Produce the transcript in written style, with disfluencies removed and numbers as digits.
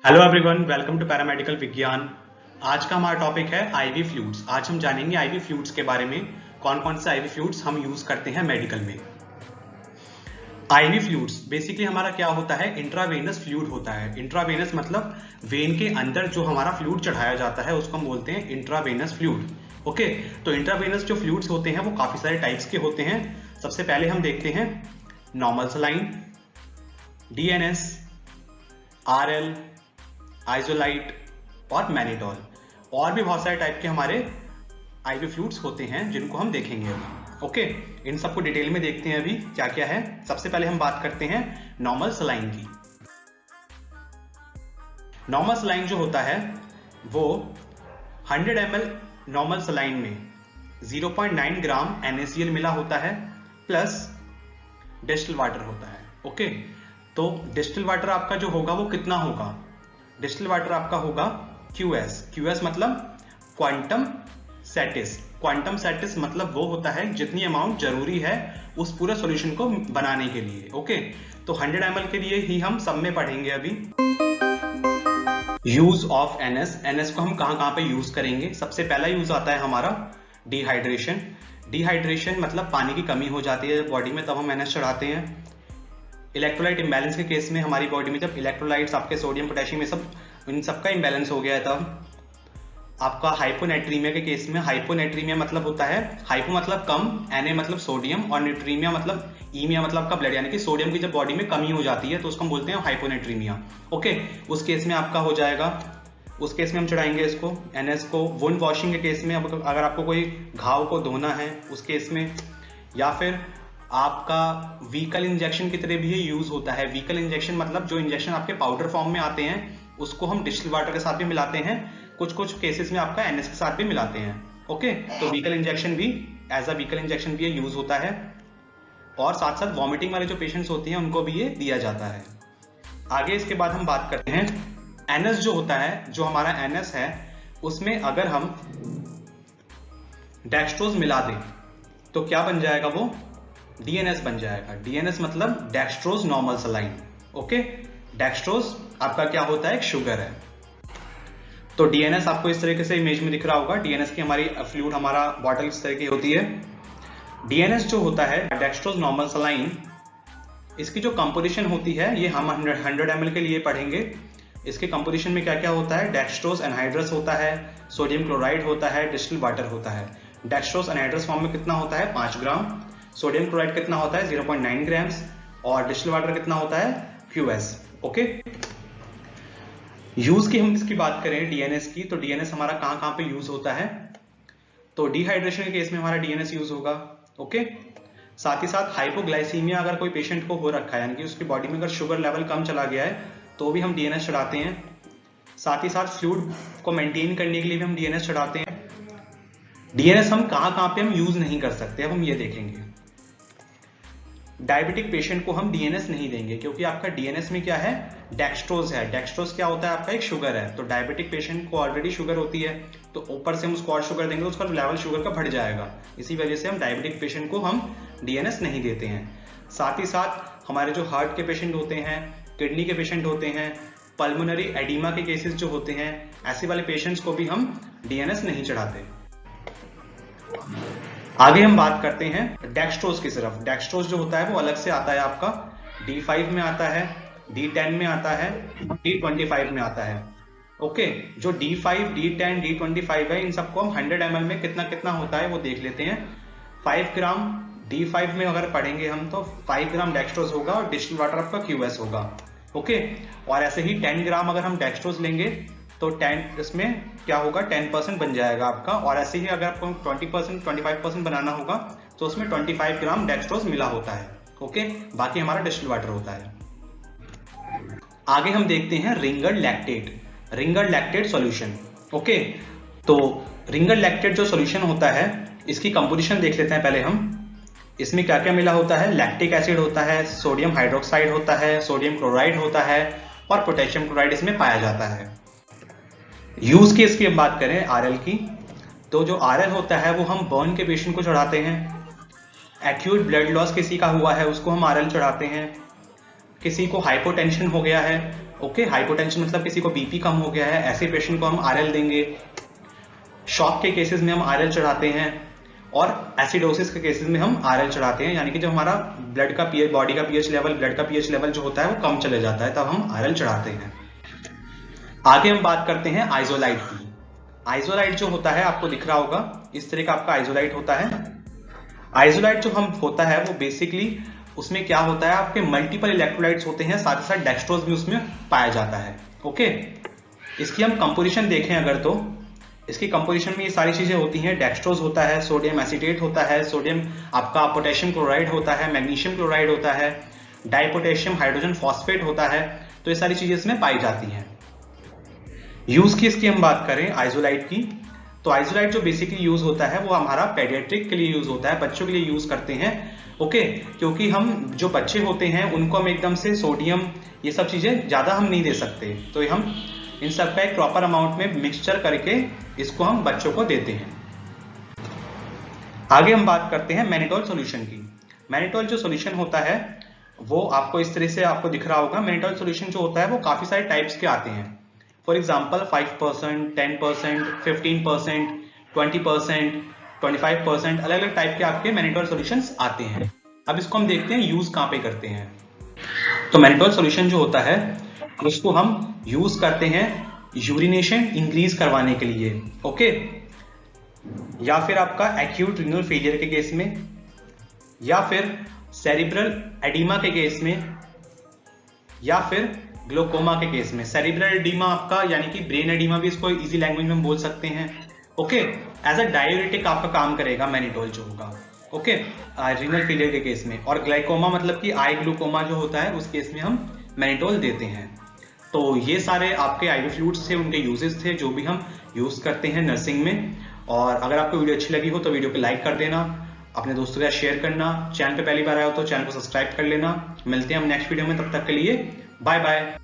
Hello everyone, welcome to paramedical विज्ञान। आज का हमारा टॉपिक है आईवी फ्लूइड्स। आज हम जानेंगे आईवी फ्लूइड्स के बारे में, कौन कौन से आईवी फ्लूइड्स हम यूज करते हैं मेडिकल में। आईवी फ्लूइड्स बेसिकली हमारा क्या होता है, इंट्रावेनस फ्लूइड होता है। इंट्रावेनस मतलब वेन के अंदर जो हमारा फ्लूइड चढ़ाया जाता है उसको हम बोलते हैं इंट्रावेनस फ्लूइड। ओके, तो इंट्रावेनस जो फ्लूइड्स होते हैं वो काफी सारे टाइप्स के होते हैं। सबसे पहले हम देखते हैं नॉर्मल सलाइन, डीएनएस, आरएल, आइसोलाइट और मैनिटॉल। और भी बहुत सारे टाइप के हमारे आईवी फ्लूइड्स होते हैं जिनको हम देखेंगे अभी। ओके, इन सबको डिटेल में देखते हैं अभी क्या क्या है। सबसे पहले हम बात करते हैं नॉर्मल सलाइन की। नॉर्मल सलाइन जो होता है वो 100 ml नॉर्मल सलाइन में 0.9 ग्राम NaCl मिला होता है प्लस डिस्टिल वाटर होता है। ओके, तो डिस्टिल वाटर आपका जो होगा वो कितना होगा, डिस्टिल वाटर आपका होगा QS मतलब क्वांटम सैटिस। क्वांटम सैटिस मतलब वो होता है जितनी अमाउंट जरूरी है उस पूरे सॉल्यूशन को बनाने के लिए। ओके, तो 100 ml के लिए ही हम सब में पढ़ेंगे अभी। यूज ऑफ NS को हम कहां पे यूज करेंगे। सबसे पहला यूज आता है हमारा डिहाइड्रेशन। डिहाइड्रेशन मतलब पानी की कमी हो जाती है बॉडी में, तब हम NS चढ़ाते हैं। इलेक्ट्रोलाइट इम्बैलेंस के केस में हमारी बॉडी में जब इलेक्ट्रोलाइट्स आपके सोडियम पोटेशियम ये सब इन सबका इम्बैलेंस हो गया है, तब आपका हाइपोनेट्रीमिया के केस में, हाइपोनेट्रीमिया मतलब होता है, हाइपो मतलब कम, Na मतलब सोडियम और नेट्रीमिया मतलब ईमिया मतलब आपका ब्लड, यानी कि सोडियम की जब बॉडी में कमी हो जाती है तो उसको हम बोलते हैं हाइपोनेट्रीमिया। ओके, उस केस में आपका हो जाएगा, उस केस में हम चढ़ाएंगे इसको NS को। वुंड वॉशिंग के केस में अगर आपको कोई घाव को धोना है उस केस में, या फिर आपका व्हीकल इंजेक्शन की तरह भी ये यूज होता है। व्हीकल इंजेक्शन मतलब जो इंजेक्शन आपके पाउडर फॉर्म में आते हैं उसको हम डिस्टिल वाटर के साथ भी मिलाते हैं, कुछ केसेस में आपका NS के साथ भी मिलाते हैं। ओके, तो व्हीकल इंजेक्शन भी एज अ व्हीकल इंजेक्शन भी ये यूज होता है। और साथ साथ वॉमिटिंग वाले जो पेशेंट्स होते हैं उनको भी ये दिया जाता है। आगे इसके बाद हम बात करते हैं NS जो होता है, जो हमारा NS है उसमें अगर हम डेक्सट्रोज मिला दें तो क्या बन जाएगा, वो DNS बन जाएगा। DNS मतलब dextrose normal saline. Okay, dextrose आपका क्या होता है, एक शुगर है। तो DNS आपको इस तरीके से इमेज में दिख रहा होगा। DNS की हमारी फ्लूइड, हमारा बॉटल इस तरह की होती है। DNS जो होता है डेक्सट्रोज नॉर्मल सलाइन, इसकी जो कंपोजिशन होती है ये हम 100 ml के लिए पढ़ेंगे। इसके कंपोजिशन में क्या क्या होता है, डेक्सट्रोज एनहाइड्रस होता है, सोडियम क्लोराइड होता है, डिस्टिल वाटर होता है। डेक्सट्रोज एनहाइड्रस फॉर्म में कितना होता है, 5 ग्राम। सोडियम क्लोराइड कितना होता है, 0.9 ग्राम्स। और डिस्टिल वाटर कितना होता है, QS। ओके, यूज की हम इसकी बात करें DNS की, तो DNS हमारा कहां पे यूज होता है, तो डिहाइड्रेशन के केस में हमारा DNS यूज होगा। ओके, साथ ही साथ हाइपोग्लाइसीमिया अगर कोई पेशेंट को हो रखा है, यानी कि उसकी बॉडी में अगर शुगर लेवल कम चला गया है तो भी हम DNS चढ़ाते हैं। साथ ही साथ फ्लूइड को मेंटेन करने के लिए भी हम DNS चढ़ाते हैं। DNS हम कहां पे हम यूज नहीं कर सकते, अब हम ये देखेंगे। डायबिटिक पेशेंट को हम DNS नहीं देंगे क्योंकि आपका DNS में क्या है, डेक्सट्रोज है। डेक्सट्रोज क्या होता है, आपका एक शुगर है। तो डायबिटिक पेशेंट को ऑलरेडी शुगर होती है, तो ऊपर से हम उसको और शुगर देंगे तो उसका लेवल शुगर का बढ़ जाएगा। इसी वजह से हम डायबिटिक पेशेंट को हम DNS नहीं देते हैं। साथ ही साथ हमारे जो हार्ट के पेशेंट होते हैं, किडनी के पेशेंट होते हैं, पल्मोनरी एडिमा के केसेस जो होते हैं, ऐसे वाले पेशेंट्स को भी हम DNS नहीं चढ़ाते। आगे हम बात करते हैं डेक्सट्रोज की सिर्फ। डेक्सट्रोज जो होता है वो अलग से आता है, आपका D5 में आता है, D10 में आता है, D25 में आता है। ओके, जो D5, D10, D25 है, इन सबको हम 100 ml में कितना कितना होता है वो देख लेते हैं। 5 ग्राम D5 में अगर पढ़ेंगे हम तो 5 ग्राम डेक्सट्रोज होगा और डिस्टिल वाटर आपका QS होगा। ओके, और ऐसे ही 10 ग्राम अगर हम डेक्सट्रोज लेंगे तो 10 इसमें क्या होगा, 10% बन जाएगा आपका। और ऐसे ही अगर आपको 20%, 25% बनाना होगा तो उसमें 25 ग्राम डेक्सट्रोज मिला होता है। ओके, बाकी हमारा डिस्टिल वाटर होता है। आगे हम देखते हैं Ringer lactate, Ringer lactate solution. Okay, तो रिंगर लैक्टेट जो सॉल्यूशन होता है इसकी कंपोजिशन देख लेते हैं पहले हम। इसमें क्या क्या मिला होता है, लैक्टिक एसिड होता है, सोडियम हाइड्रोक्साइड होता है, सोडियम क्लोराइड होता है और पोटेशियम क्लोराइड इसमें पाया जाता है। यूज की इसकी बात करें RL की, तो जो RL होता है वो हम बर्न के पेशेंट को चढ़ाते हैं। एक्यूट ब्लड लॉस किसी का हुआ है उसको हम RL चढ़ाते हैं। किसी को हाइपोटेंशन हो गया है ओके, हाइपोटेंशन मतलब किसी को बीपी कम हो गया है, ऐसे पेशेंट को हम आरएल देंगे। शॉक के केसेस में हम आरएल चढ़ाते हैं, और एसिडोसिस के केसेस में हम आरएल चढ़ाते हैं, यानी कि जब हमारा ब्लड का पीएच, बॉडी का पीएच लेवल, ब्लड का पीएच लेवल जो होता है वो कम चले जाता है, तब हम आरएल चढ़ाते हैं। आगे हम बात करते हैं आइसोलाइट की। आइसोलाइट जो होता है आपको दिख रहा होगा, इस तरह का आपका आइसोलाइट होता है। आइसोलाइट जो हम होता है वो बेसिकली उसमें क्या होता है, आपके मल्टीपल इलेक्ट्रोलाइट्स होते हैं, साथ ही साथ डेक्सट्रोज भी उसमें पाया जाता है। ओके, इसकी हम कंपोजिशन देखें अगर, तो इसकी कंपोजिशन में ये सारी चीजें होती हैं। डेक्सट्रोज होता है, सोडियम एसीटेट होता है, सोडियम आपका पोटेशियम क्लोराइड होता है, मैग्नीशियम क्लोराइड होता है, डाइपोटेशियम हाइड्रोजन फॉस्फेट होता है। तो ये सारी चीजें इसमें पाई जाती हैं। यूज की इसकी हम बात करें आइसोलाइट की, तो आइसोलाइट जो बेसिकली यूज होता है वो हमारा पेडियाट्रिक के लिए यूज होता है, बच्चों के लिए यूज करते हैं। ओके, क्योंकि हम जो बच्चे होते हैं उनको हम एकदम से सोडियम ये सब चीजें ज्यादा हम नहीं दे सकते, तो हम इन सब का एक प्रॉपर अमाउंट में मिक्सचर करके इसको हम बच्चों को देते हैं। आगे हम बात करते हैं मैनिटोल सॉल्यूशन की। मैनिटोल जो सॉल्यूशन होता है वो आपको इस तरह से आपको दिख रहा होगा। मैनिटोल सॉल्यूशन जो होता है वो काफी सारे टाइप्स के आते हैं। फॉर एग्जाम्पल 5%, 10%, 15%, 20%, 25%, अलग अलग टाइप के आपके मैनिटोल सॉल्यूशंस आते हैं। अब इसको हम देखते हैं यूज कहां पे करते हैं। तो मैनिटोल सॉल्यूशन जो होता है उसको हम यूज करते हैं यूरिनेशन इंक्रीज करवाने के लिए। ओके, या फिर आपका एक्यूट रीनल फेलियर के केस में, या फिर सेरिब्रल एडिमा के केस में, या फिर ग्लोकोमा के केस में। सेरिब्रल एडिमा आपका यानी कि ब्रेन एडिमा भी इसको इजी लैंग्वेज में बोल सकते हैं। ओके, एज अ डायूरेटिक आपका काम करेगा मैनिटोल जो होगा। ओके, रीनल फेलियर के केस में। और ग्लाइकोमा मतलब कि आई ग्लूकोमा जो होता है उस केस में हम मैनिटोल देते हैं। तो ये सारे आपके आईवी फ्लूइड्स थे, उनके यूजेस थे जो भी हम यूज करते हैं नर्सिंग में। और अगर आपको वीडियो अच्छी लगी हो तो वीडियो को लाइक कर देना, अपने दोस्तों के साथ शेयर करना, चैनल पे पहली बार आया हो तो चैनल को सब्सक्राइब कर लेना। मिलते हैं हम नेक्स्ट वीडियो में, तब तक के लिए बाय बाय।